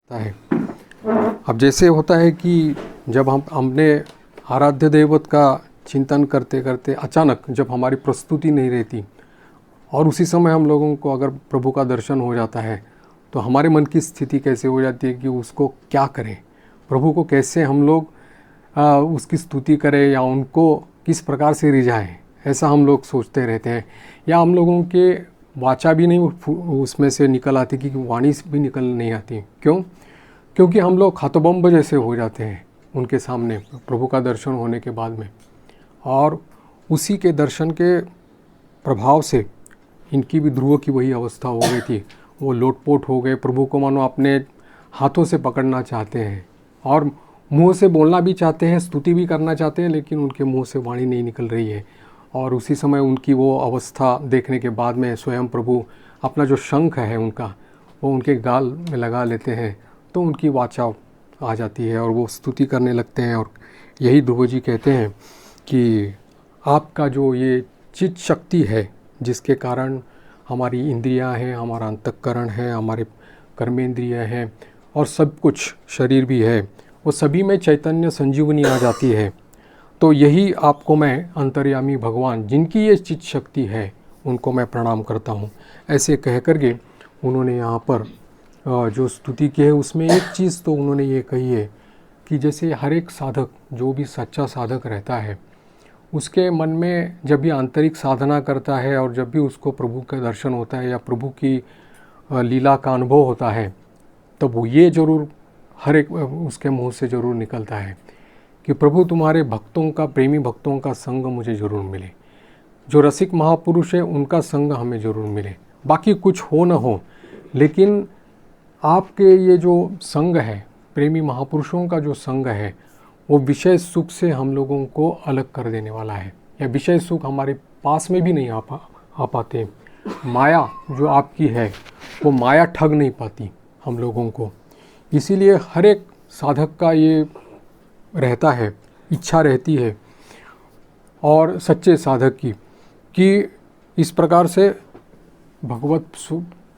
है। अब जैसे होता है कि जब हमने आराध्य दैवत का चिंतन करते करते अचानक जब हमारी प्रस्तुति नहीं रहती और उसी समय हम लोगों को अगर प्रभु का दर्शन हो जाता है तो हमारे मन की स्थिति कैसे हो जाती है कि उसको क्या करें, प्रभु को कैसे हम लोग उसकी स्तुति करें या उनको किस प्रकार से रिझाएं, ऐसा हम लोग सोचते रहते हैं। या हम लोगों के वाचा भी नहीं उसमें से निकल आती कि वाणी भी निकल नहीं आती। क्यों? क्योंकि हम लोग हतबम्ब जैसे हो जाते हैं उनके सामने प्रभु का दर्शन होने के बाद में, और उसी के दर्शन के प्रभाव से इनकी भी ध्रुव की वही अवस्था हो गई थी। वो लोटपोट हो गए, प्रभु को मानो अपने हाथों से पकड़ना चाहते हैं और मुंह से बोलना भी चाहते हैं, स्तुति भी करना चाहते हैं, लेकिन उनके मुंह से वाणी नहीं निकल रही है। और उसी समय उनकी वो अवस्था देखने के बाद में स्वयं प्रभु अपना जो शंख है उनका वो उनके गाल में लगा लेते हैं, तो उनकी वाचा आ जाती है और वो स्तुति करने लगते हैं। और यही ध्रुव जी कहते हैं कि आपका जो ये चित्त शक्ति है जिसके कारण हमारी इंद्रियां हैं, हमारा अंतःकरण है, हमारे कर्मेंद्रिय हैं और सब कुछ शरीर भी है, वो सभी में चैतन्य संजीवनी आ जाती है। तो यही आपको मैं अंतर्यामी भगवान जिनकी ये चित्त शक्ति है उनको मैं प्रणाम करता हूँ। ऐसे कह करके उन्होंने यहाँ पर जो स्तुति की है उसमें एक चीज़ तो उन्होंने ये कही है कि जैसे हर एक साधक, जो भी सच्चा साधक रहता है, उसके मन में जब भी आंतरिक साधना करता है और जब भी उसको प्रभु का दर्शन होता है या प्रभु की लीला का अनुभव होता है, तब वो ये ज़रूर हर एक उसके मुंह से ज़रूर निकलता है कि प्रभु तुम्हारे भक्तों का, प्रेमी भक्तों का संग मुझे ज़रूर मिले, जो रसिक महापुरुष है उनका संग हमें ज़रूर मिले। बाकी कुछ हो न हो, लेकिन आपके ये जो संग है, प्रेमी महापुरुषों का जो संग है, वो विषय सुख से हम लोगों को अलग कर देने वाला है। या विषय सुख हमारे पास में भी नहीं आ पाते। माया जो आपकी है वो माया ठग नहीं पाती हम लोगों को। इसीलिए हर एक साधक का ये रहता है, इच्छा रहती है और सच्चे साधक की, कि इस प्रकार से भगवत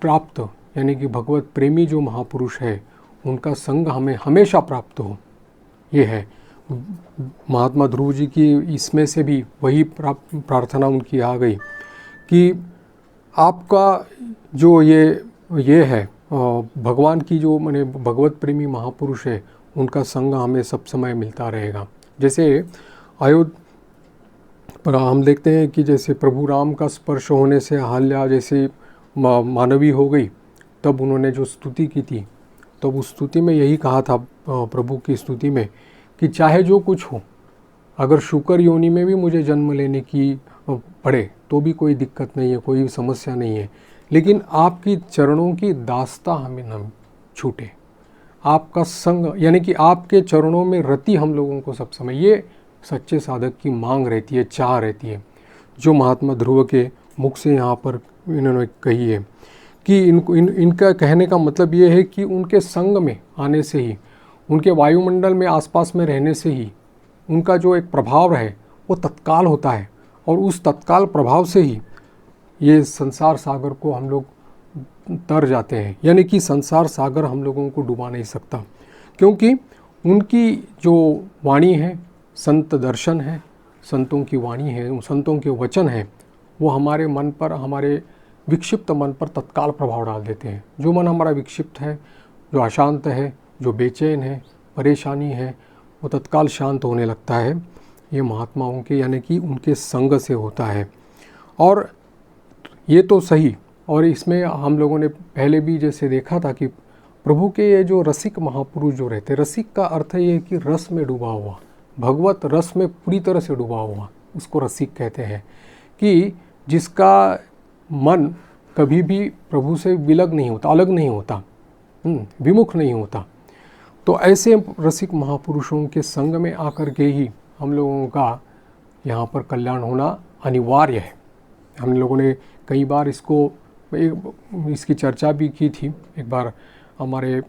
प्राप्त यानी कि भगवत प्रेमी जो महापुरुष है उनका संग हमें हमेशा प्राप्त हो। ये है महात्मा ध्रुव जी की, इसमें से भी वही प्रार्थना उनकी आ गई कि आपका जो ये है भगवान की जो माने भगवत प्रेमी महापुरुष है उनका संग हमें सब समय मिलता रहेगा। जैसे अयोध्या पर हम देखते हैं कि जैसे प्रभु राम का स्पर्श होने से अहल्या जैसे मानवी हो गई, तब उन्होंने जो स्तुति की थी, तब उस स्तुति में यही कहा था प्रभु की स्तुति में कि चाहे जो कुछ हो, अगर शुकर योनि में भी मुझे जन्म लेने की पड़े तो भी कोई दिक्कत नहीं है, कोई समस्या नहीं है, लेकिन आपकी चरणों की दास्ता हमें न छूटे। आपका संग यानी कि आपके चरणों में रति हम लोगों को सब समय, ये सच्चे साधक की मांग रहती है, चाह रहती है, जो महात्मा ध्रुव के मुख से यहाँ पर इन्होंने कही है कि इनका कहने का मतलब ये है कि उनके संग में आने से ही, उनके वायुमंडल में आसपास में रहने से ही उनका जो एक प्रभाव है वो तत्काल होता है, और उस तत्काल प्रभाव से ही ये संसार सागर को हम लोग तर जाते हैं। यानी कि संसार सागर हम लोगों को डुबा नहीं सकता, क्योंकि उनकी जो वाणी है, संत दर्शन है, संतों की वाणी है, संतों के वचन है, वो हमारे मन पर, हमारे विक्षिप्त मन पर तत्काल प्रभाव डाल देते हैं। जो मन हमारा विक्षिप्त है, जो अशांत है, जो बेचैन है, परेशानी है, वो तत्काल शांत होने लगता है। ये महात्माओं के यानी कि उनके संग से होता है। और ये तो सही, और इसमें हम लोगों ने पहले भी जैसे देखा था कि प्रभु के ये जो रसिक महापुरुष जो रहते, रसिक का अर्थ ये है कि रस में डूबा हुआ, भगवत रस में पूरी तरह से डूबा हुआ, उसको रसिक कहते हैं। कि जिसका मन कभी भी प्रभु से विलग नहीं होता, अलग नहीं होता, विमुख नहीं होता। तो ऐसे रसिक महापुरुषों के संग में आकर के ही हम लोगों का यहाँ पर कल्याण होना अनिवार्य है। हम लोगों ने कई बार इसकी चर्चा भी की थी। एक बार हमारे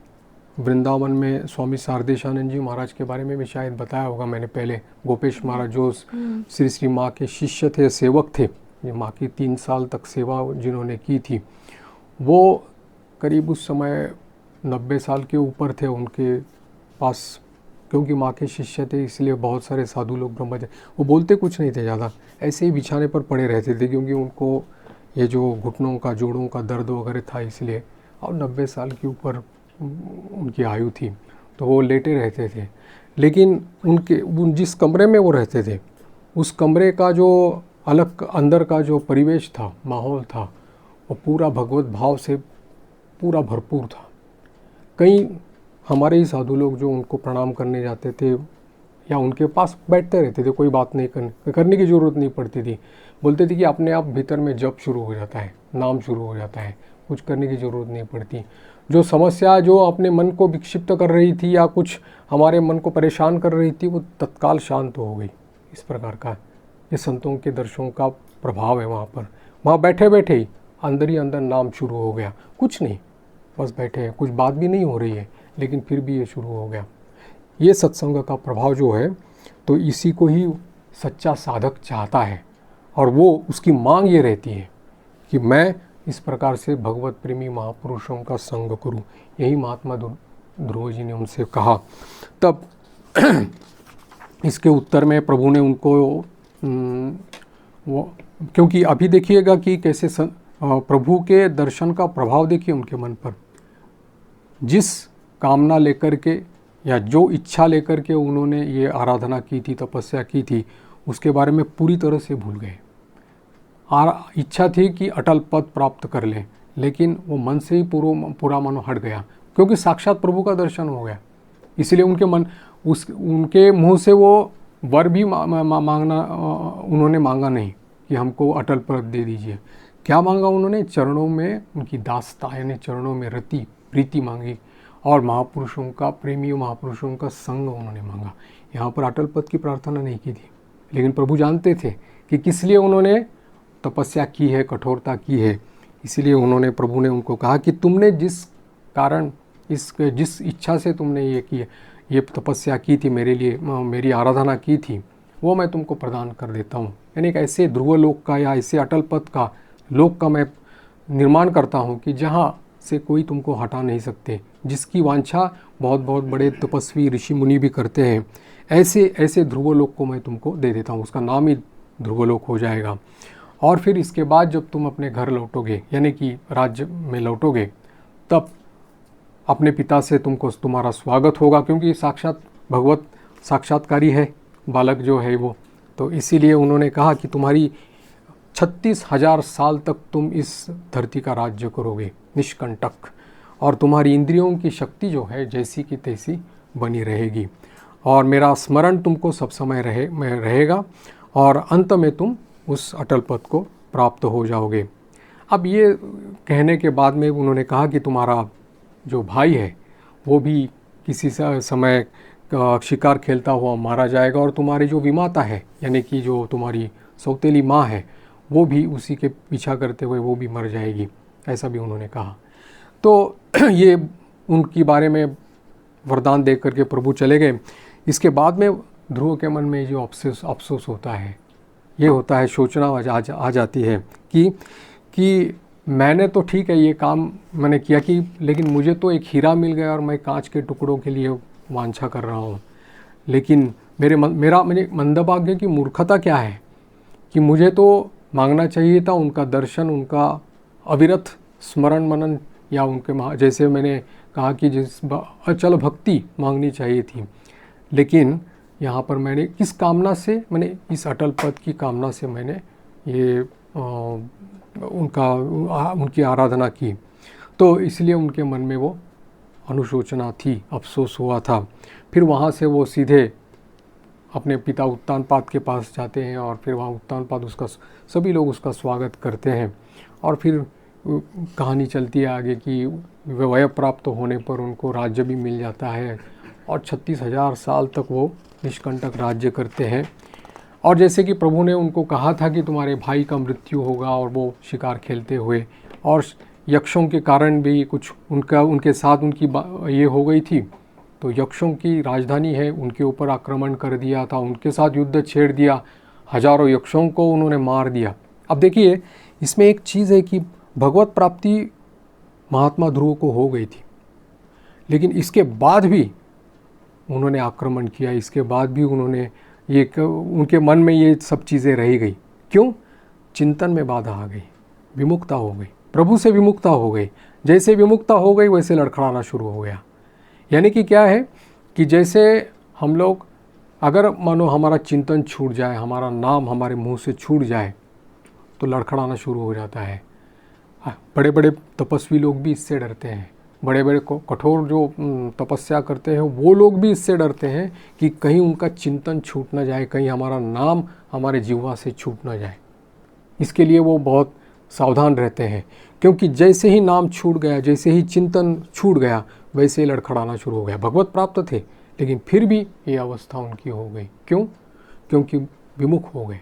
वृंदावन में स्वामी शारदेशानंद जी महाराज के बारे में भी शायद बताया होगा मैंने पहले। गोपेश महाराज जो श्री माँ के शिष्य थे, सेवक थे, ये माँ की 3 साल तक सेवा जिन्होंने की थी, वो करीब उस समय 90 साल के ऊपर थे उनके पास, क्योंकि माँ के शिष्य थे इसलिए बहुत सारे साधु लोग ब्रह्मचारी, वो बोलते कुछ नहीं थे ज़्यादा, ऐसे ही बिछाने पर पड़े रहते थे क्योंकि उनको ये जो घुटनों का जोड़ों का दर्द वगैरह था इसलिए, और 90 साल के ऊपर उनकी आयु थी, तो वो लेटे रहते थे। लेकिन उन जिस कमरे में वो रहते थे उस कमरे का जो अलग अंदर का जो परिवेश था, माहौल था, वो पूरा भगवत भाव से पूरा भरपूर था। कई हमारे ही साधु लोग जो उनको प्रणाम करने जाते थे या उनके पास बैठते रहते थे, कोई बात नहीं करने की ज़रूरत नहीं पड़ती थी, बोलते थे कि अपने आप भीतर में जप शुरू हो जाता है, नाम शुरू हो जाता है, कुछ करने की ज़रूरत नहीं पड़ती। जो समस्या जो अपने मन को विक्षिप्त कर रही थी या कुछ हमारे मन को परेशान कर रही थी वो तत्काल शांत हो गई। इस प्रकार का ये संतों के दर्शनों का प्रभाव है। वहाँ बैठे बैठे ही अंदर नाम शुरू हो गया, कुछ नहीं, बस बैठे हैं, कुछ बात भी नहीं हो रही है, लेकिन फिर भी ये शुरू हो गया। ये सत्संग का प्रभाव जो है, तो इसी को ही सच्चा साधक चाहता है, और वो उसकी मांग ये रहती है कि मैं इस प्रकार से भगवत प्रेमी महापुरुषों का संग करूं। यही महात्मा ध्रुव जी ने उनसे कहा। तब इसके उत्तर में प्रभु ने उनको वो, क्योंकि अभी देखिएगा कि कैसे प्रभु के दर्शन का प्रभाव देखिए उनके मन पर। जिस कामना लेकर के या जो इच्छा लेकर के उन्होंने ये आराधना की थी, तपस्या की थी, उसके बारे में पूरी तरह से भूल गए। इच्छा थी कि अटल पद प्राप्त कर लें, लेकिन वो मन से ही पूरा मन हट गया, क्योंकि साक्षात प्रभु का दर्शन हो गया। इसलिए उनके मुंह से वो वर भी मांगना उन्होंने मांगा नहीं कि हमको अटल पद दे दीजिए। क्या मांगा उन्होंने? चरणों में उनकी दासता यानी चरणों में रति प्रीति मांगी, और महापुरुषों का प्रेमी महापुरुषों का संग उन्होंने मांगा। यहाँ पर अटल पद की प्रार्थना नहीं की थी, लेकिन प्रभु जानते थे कि किस लिए उन्होंने तपस्या की है, कठोरता की है। इसीलिए उन्होंने, प्रभु ने उनको कहा कि तुमने जिस कारण जिस इच्छा से तुमने ये तपस्या की थी, मेरे लिए मेरी आराधना की थी, वो मैं तुमको प्रदान कर देता हूँ। यानी एक ऐसे ध्रुव लोक का या ऐसे अटल पद का लोक का मैं निर्माण करता हूँ कि जहाँ से कोई तुमको हटा नहीं सकते, जिसकी वांछा बहुत बहुत बड़े तपस्वी ऋषि मुनि भी करते हैं। ऐसे ध्रुवलोक को मैं तुमको दे देता हूँ, उसका नाम ही ध्रुवलोक हो जाएगा। और फिर इसके बाद जब तुम अपने घर लौटोगे, यानी कि राज्य में लौटोगे, तब अपने पिता से तुम्हारा स्वागत होगा, क्योंकि साक्षात भगवत साक्षात्कारी है बालक जो है वो। तो इसीलिए उन्होंने कहा कि तुम्हारी 36,000 साल तक तुम इस धरती का राज्य करोगे निष्कंटक, और तुम्हारी इंद्रियों की शक्ति जो है जैसी की तैसी बनी रहेगी, और मेरा स्मरण तुमको सब समय रहेगा, और अंत में तुम उस अटल पद को प्राप्त हो जाओगे। अब ये कहने के बाद में उन्होंने कहा कि तुम्हारा जो भाई है वो भी किसी समय शिकार खेलता हुआ मारा जाएगा, और तुम्हारी जो विमाता है यानी कि जो तुम्हारी सौतेली माँ है वो भी उसी के पीछा करते हुए वो भी मर जाएगी, ऐसा भी उन्होंने कहा। तो ये उनकी बारे में वरदान देख करके प्रभु चले गए। इसके बाद में ध्रुव के मन में जो अफसोस होता है, ये होता है, सोचना आ जाती है कि मैंने तो ठीक है ये काम मैंने किया कि, लेकिन मुझे तो एक हीरा मिल गया और मैं कांच के टुकड़ों के लिए वांछा कर रहा हूँ। लेकिन मेरा मंदभाग्य की मूर्खता क्या है कि मुझे तो मांगना चाहिए था उनका दर्शन, उनका अविरत स्मरण मनन, या उनके जैसे मैंने कहा कि जिस अचल भक्ति मांगनी चाहिए थी। लेकिन यहाँ पर मैंने किस कामना से, मैंने इस अटल पद की कामना से मैंने ये उनकी आराधना की। तो इसलिए उनके मन में वो अनुशोचना थी, अफसोस हुआ था। फिर वहाँ से वो सीधे अपने पिता उत्तानपाद के पास जाते हैं, और फिर वहाँ उत्तानपाद सभी लोग उसका स्वागत करते हैं। और फिर कहानी चलती है आगे कि वय प्राप्त होने पर उनको राज्य भी मिल जाता है, और 36,000 साल तक वो निष्कंटक राज्य करते हैं। और जैसे कि प्रभु ने उनको कहा था कि तुम्हारे भाई का मृत्यु होगा, और वो शिकार खेलते हुए, और यक्षों के कारण भी कुछ उनके साथ उनकी ये हो गई थी, तो यक्षों की राजधानी है उनके ऊपर आक्रमण कर दिया था, उनके साथ युद्ध छेड़ दिया, हजारों यक्षों को उन्होंने मार दिया। अब देखिए इसमें एक चीज़ है कि भगवत प्राप्ति महात्मा ध्रुव को हो गई थी, लेकिन इसके बाद भी उन्होंने आक्रमण किया, इसके बाद भी उन्होंने उनके मन में ये सब चीज़ें रह गई। क्यों? चिंतन में बाधा आ गई, विमुखता हो गई, प्रभु से विमुखता हो गई। जैसे विमुखता हो गई वैसे लड़खड़ाना शुरू हो गया। यानी कि क्या है कि जैसे हम लोग, अगर मानो हमारा चिंतन छूट जाए, हमारा नाम हमारे मुंह से छूट जाए, तो लड़खड़ाना शुरू हो जाता है। बड़े बड़े तपस्वी लोग भी इससे डरते हैं, बड़े बड़े कठोर जो तपस्या करते हैं वो लोग भी इससे डरते हैं कि कहीं उनका चिंतन छूट ना जाए, कहीं हमारा नाम हमारे जीवा से छूट ना जाए। इसके लिए वो बहुत सावधान रहते हैं, क्योंकि जैसे ही नाम छूट गया, जैसे ही चिंतन छूट गया, वैसे ही लड़खड़ाना शुरू हो गया। भगवत प्राप्त थे लेकिन फिर भी ये अवस्था उनकी हो गई। क्यों? क्योंकि विमुख हो गए।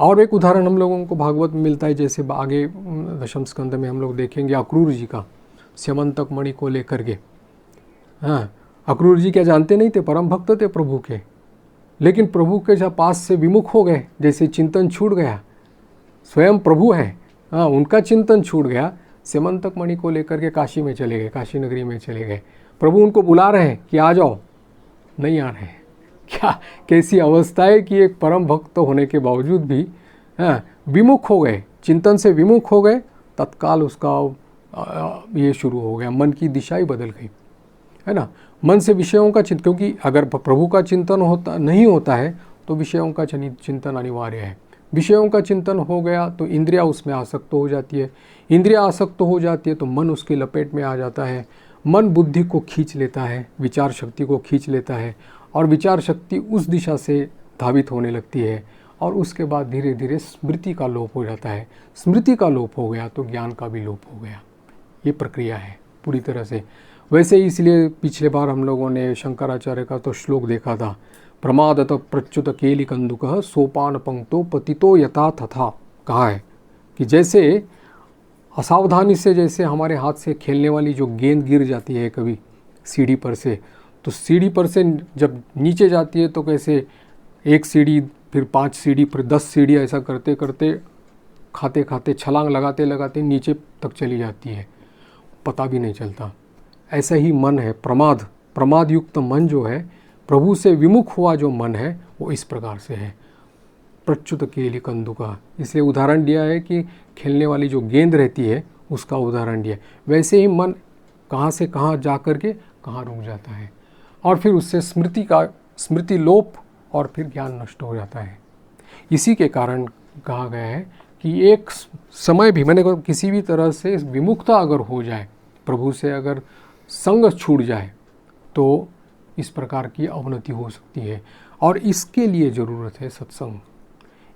और एक उदाहरण हम लोगों को भागवत में मिलता है, जैसे आगे दशम स्कंद में हम लोग देखेंगे अक्रूर जी का, स्यमंतक मणि को लेकर के। हाँ, अक्रूर जी क्या जानते नहीं थे, परम भक्त थे प्रभु के, लेकिन प्रभु के जब पास से विमुख हो गए, जैसे चिंतन छूट गया, स्वयं प्रभु है, हाँ, उनका चिंतन छूट गया, स्यमंतक मणि को लेकर के काशी में चले गए, काशी नगरी में चले गए। प्रभु उनको बुला रहे हैं कि आ जाओ, नहीं आ रहे। क्या कैसी अवस्था है कि एक परम भक्त होने के बावजूद भी विमुख हो गए, चिंतन से विमुख हो गए। तत्काल उसका ये शुरू हो गया, मन की दिशा ही बदल गई, है ना। मन से विषयों का चिंतन, क्योंकि अगर प्रभु का चिंतन नहीं होता है तो विषयों का चिंतन अनिवार्य है। विषयों का चिंतन हो गया तो इंद्रिया उसमें आसक्त हो जाती है, इंद्रिया आसक्त हो जाती है तो मन उसके लपेट में आ जाता है। मन बुद्धि को खींच लेता है, विचार शक्ति को खींच लेता है, और विचार शक्ति उस दिशा से धावित होने लगती है, और उसके बाद धीरे धीरे स्मृति का लोप हो जाता है। स्मृति का लोप हो गया तो ज्ञान का भी लोप हो गया। ये प्रक्रिया है पूरी तरह से। वैसे ही इसलिए पिछले बार हम लोगों ने शंकराचार्य का तो श्लोक देखा था, प्रमादत प्रच्युत केली कंदुकः सोपान पंक्तो पतितो यथा तथा। कहा है कि जैसे असावधानी से, जैसे हमारे हाथ से खेलने वाली जो गेंद गिर जाती है कभी सीढ़ी पर से, तो सीढ़ी पर से जब नीचे जाती है तो कैसे एक सीढ़ी, फिर 5 सीढ़ी, फिर 10 सीढ़ी, ऐसा करते करते, खाते खाते, छलांग लगाते लगाते नीचे तक चली जाती है, पता भी नहीं चलता। ऐसा ही मन है, प्रमाद युक्त मन जो है, प्रभु से विमुख हुआ जो मन है, वो इस प्रकार से है, प्रच्युत केली कंदुका। इसलिए उदाहरण दिया है कि खेलने वाली जो गेंद रहती है उसका उदाहरण दिया। वैसे ही मन कहाँ से कहाँ जा कर के कहाँ रुक जाता है, और फिर उससे स्मृति लोप, और फिर ज्ञान नष्ट हो जाता है। इसी के कारण कहा गया है कि एक समय भी, मैंने कहा, किसी भी तरह से विमुखता अगर हो जाए, प्रभु से अगर संग छूट जाए, तो इस प्रकार की अवनति हो सकती है। और इसके लिए ज़रूरत है सत्संग।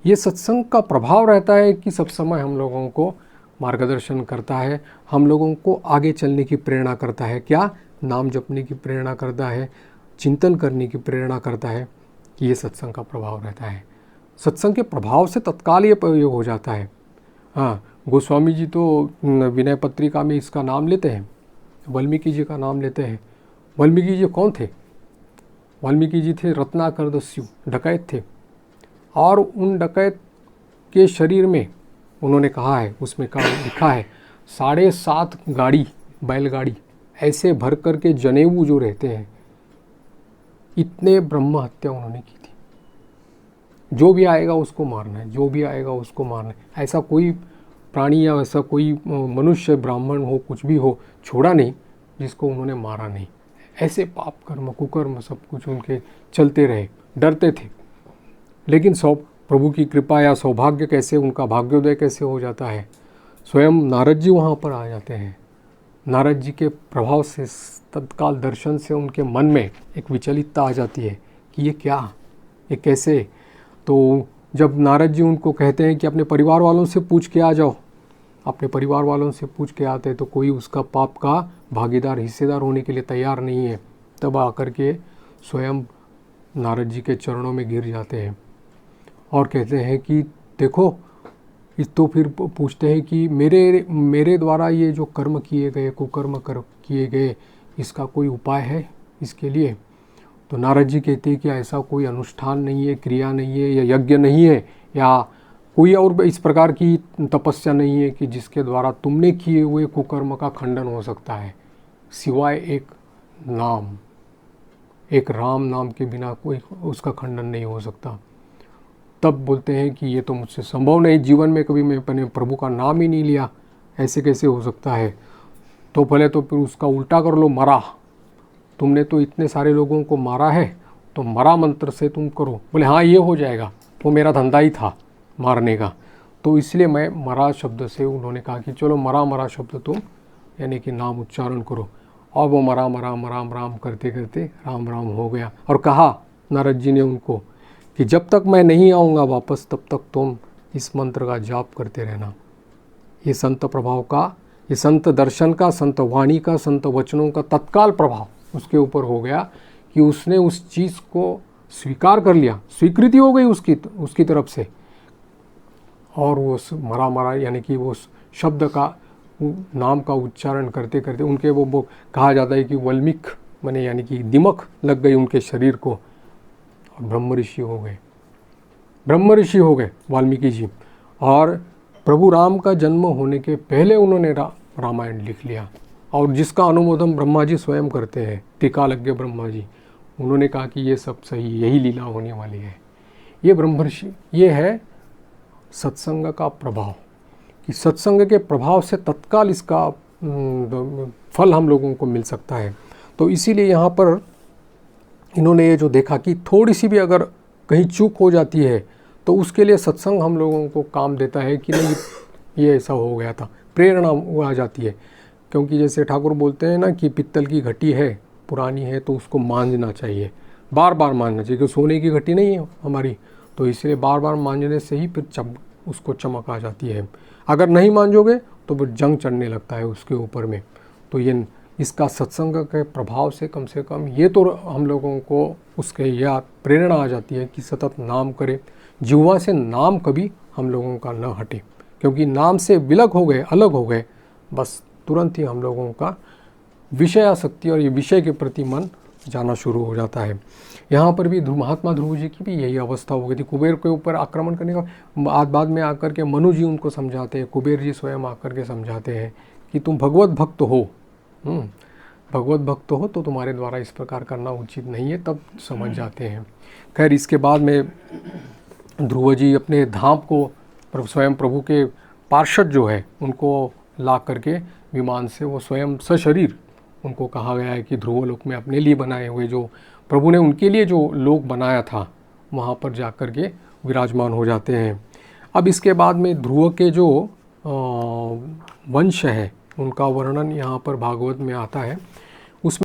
ये सत्संग का प्रभाव रहता है कि सब समय हम लोगों को मार्गदर्शन करता है, हम लोगों को आगे चलने की प्रेरणा करता है। क्या? नाम जपने की प्रेरणा करता है, चिंतन करने की प्रेरणा करता है। ये सत्संग का प्रभाव रहता है। सत्संग के प्रभाव से तत्काल ये प्रयोग हो जाता है। हाँ, गोस्वामी जी तो विनय पत्रिका में इसका नाम लेते हैं, वाल्मीकि जी का नाम लेते हैं। वाल्मीकि जी कौन थे? वाल्मीकि जी थे रत्नाकर दस्यु, डकैत थे, और उन डकैत के शरीर में उन्होंने कहा है, उसमें लिखा है 7.5 गाड़ी, बैलगाड़ी ऐसे भर कर के जनेऊ जो रहते हैं, इतने ब्रह्म हत्या उन्होंने की थी। जो भी आएगा उसको मारना है, जो भी आएगा उसको मारना है। ऐसा कोई प्राणी या ऐसा कोई मनुष्य, ब्राह्मण हो, कुछ भी हो, छोड़ा नहीं जिसको उन्होंने मारा नहीं। ऐसे पाप कर्म, कुकर्म सब कुछ उनके चलते रहे, डरते थे। लेकिन प्रभु की कृपा या सौभाग्य कैसे, उनका भाग्योदय कैसे हो जाता है, स्वयं नारद जी वहाँ पर आ जाते हैं। नारद जी के प्रभाव से, तत्काल दर्शन से उनके मन में एक विचलितता आ जाती है कि ये क्या, ये कैसे। तो जब नारद जी उनको कहते हैं कि अपने परिवार वालों से पूछ के आ जाओ, अपने परिवार वालों से पूछ के आते तो कोई उसका पाप का भागीदार, हिस्सेदार होने के लिए तैयार नहीं है। तब आकर के स्वयं नारद जी के चरणों में गिर जाते हैं और कहते हैं कि देखो, इस तो फिर पूछते हैं कि मेरे द्वारा ये जो कर्म किए गए, कुकर्म किए गए, इसका कोई उपाय है इसके लिए? तो नारद जी कहते हैं कि ऐसा कोई अनुष्ठान नहीं है, क्रिया नहीं है, या यज्ञ नहीं है, या कोई और इस प्रकार की तपस्या नहीं है कि जिसके द्वारा तुमने किए हुए कुकर्म का खंडन हो सकता है, सिवाय एक नाम, एक राम नाम के बिना कोई उसका खंडन नहीं हो सकता। तब बोलते हैं कि ये तो मुझसे संभव नहीं, जीवन में कभी मैं अपने प्रभु का नाम ही नहीं लिया, ऐसे कैसे हो सकता है। तो पहले तो फिर उसका उल्टा कर लो, मरा, तुमने तो इतने सारे लोगों को मारा है, तो मरा मंत्र से तुम करो। बोले हाँ ये हो जाएगा, वो मेरा धंधा ही था मारने का, तो इसलिए मैं मरा शब्द से उन्होंने कहा कि चलो मरा मरा शब्द तुम यानी कि नाम उच्चारण करो। और वो मरा मरा राम राम करते करते राम राम हो गया। और कहा नारद जी ने उनको कि जब तक मैं नहीं आऊँगा वापस तब तक तुम इस मंत्र का जाप करते रहना। ये संत प्रभाव का, ये संत दर्शन का, संत वाणी का, संत वचनों का तत्काल प्रभाव उसके ऊपर हो गया कि उसने उस चीज़ को स्वीकार कर लिया, स्वीकृति हो गई उसकी तरफ से। और वो मरा मरा यानी कि वो शब्द का, नाम का उच्चारण करते करते उनके वो कहा जाता है कि वल्मीक बने, यानी कि दिमक लग गई उनके शरीर को, और ब्रह्म ऋषि हो गए, ब्रह्म ऋषि हो गए वाल्मीकि जी। और प्रभु राम का जन्म होने के पहले उन्होंने रामायण लिख लिया, और जिसका अनुमोदन ब्रह्मा जी स्वयं करते हैं, टीकालज्ञ ब्रह्मा जी। उन्होंने कहा कि ये सब सही, यही लीला होने वाली है। ये ब्रह्मर्षि, ये है सत्संग का प्रभाव, कि सत्संग के प्रभाव से तत्काल इसका फल हम लोगों को मिल सकता है। तो इसीलिए यहाँ पर इन्होंने ये जो देखा कि थोड़ी सी भी अगर कहीं चूक हो जाती है तो उसके लिए सत्संग हम लोगों को काम देता है कि नहीं ये ऐसा हो गया था, प्रेरणा आ जाती है। क्योंकि जैसे ठाकुर बोलते हैं ना कि पित्तल की घटी है, पुरानी है, तो उसको मांझना चाहिए, बार बार मांझना चाहिए, क्योंकि सोने की घटी नहीं है हमारी, तो इसलिए बार बार मांझने से ही फिर उसको चमक आ जाती है। अगर नहीं मांझोगे तो फिर जंग चढ़ने लगता है उसके ऊपर में। तो ये इसका सत्संग के प्रभाव से कम ये तो हम लोगों को उसके या प्रेरणा आ जाती है कि सतत नाम करें, जिह्वा से नाम कभी हम लोगों का न हटे, क्योंकि नाम से विलग हो गए, अलग हो गए, बस तुरंत ही हम लोगों का विषय आसक्ति और ये विषय के प्रति मन जाना शुरू हो जाता है। यहाँ पर भी महात्मा ध्रुव जी की भी यही अवस्था हो गई थी। कुबेर के ऊपर आक्रमण करने का बाद में आकर के मनु जी उनको समझाते हैं, कुबेर जी स्वयं आकर के समझाते हैं कि तुम भगवत भक्त हो, भगवत भक्त हो तो तुम्हारे द्वारा इस प्रकार करना उचित नहीं है, तब समझ जाते हैं। खैर इसके बाद में ध्रुव जी अपने धाम को स्वयं प्रभु के पार्षद जो है उनको ला करके विमान से वो स्वयं सशरीर, उनको कहा गया है कि ध्रुवलोक में अपने लिए बनाए हुए जो प्रभु ने उनके लिए जो लोक बनाया था वहाँ पर जा कर के विराजमान हो जाते हैं। अब इसके बाद में ध्रुव के जो वंश है उनका वर्णन यहाँ पर भागवत में आता है